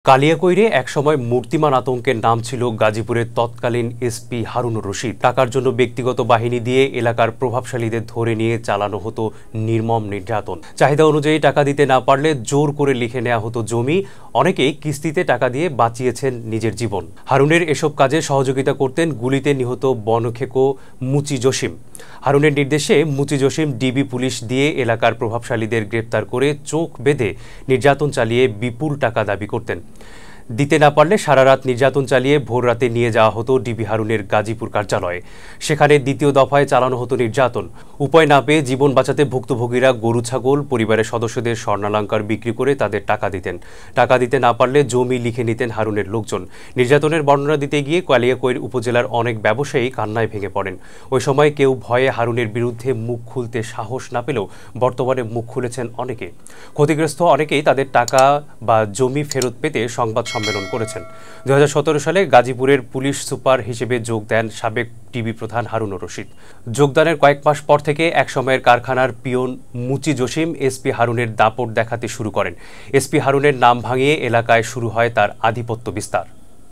কালিয়াকৈরে একসময় মূর্তিমান আতঙ্কের নাম ছিল গাজীপুরের তৎকালীন এসপি হারুনুর রশিদ। টাকার জন্য ব্যক্তিগত বাহিনী দিয়ে এলাকার প্রভাবশালীদের ধরে নিয়ে চালানো হতো নির্মম নির্যাতন। চাহিদা অনুযায়ী টাকা দিতে না পারলে জোর করে লিখে নেওয়া হতো জমি। অনেকেই কিস্তিতে টাকা দিয়ে বাঁচিয়েছেন নিজের জীবন। হারুনের এসব কাজে সহযোগিতা করতেন গুলিতে নিহত বনখেকো মুচি জসিম। হারুনের নির্দেশে মুচি জসিম ডিবি পুলিশ দিয়ে এলাকার প্রভাবশালীদের গ্রেপ্তার করে চোখ বেঁধে নির্যাতন চালিয়ে বিপুল টাকা দাবি করতেন। দিতে না পারলে সারা রাত নির্যাতন চালিয়ে ভোর রাতে নিয়ে যাওয়া হতো ডিবি হারুনের গাজীপুর কার্যালয়ে। সেখানে দ্বিতীয় দফায় চালানো হতো নির্যাতন। উপায় না পেয়ে জীবন বাঁচাতে ভুক্তভোগীরা গরু ছাগল পরিবারের সদস্যদের স্বর্ণালংকার বিক্রি করে তাদের টাকা দিতেন। টাকা দিতে না পারলে জমি লিখে নিতেন হারুনের লোকজন। নির্যাতনের বর্ণনা দিতে গিয়ে কালিয়াকৈর উপজেলার অনেক ব্যবসায়ী কান্নায় ভেঙে পড়েন। ওই সময় কেউ ভয়ে হারুনের বিরুদ্ধে মুখ খুলতে সাহস না পেলেও বর্তমানে মুখ খুলেছেন অনেকে। ক্ষতিগ্রস্ত অনেকেই তাদের টাকা বা জমি ফেরত পেতে সংবাদ সম্মেলন করেছেন। 2017 সালে গাজীপুরের পুলিশ সুপার হিসেবে যোগ দেন সাবেক টিবি প্রধান হারুনুর রশিদ। যোগদানের কয়েক মাস পর থেকে একসময়ের কারখানার পিয়ন মুচি জসিম এসপি হারুনের দাপট দেখাতে শুরু করেন। এসপি হারুনের নাম ভাঙিয়ে এলাকায় শুরু হয় তার আধিপত্য বিস্তার।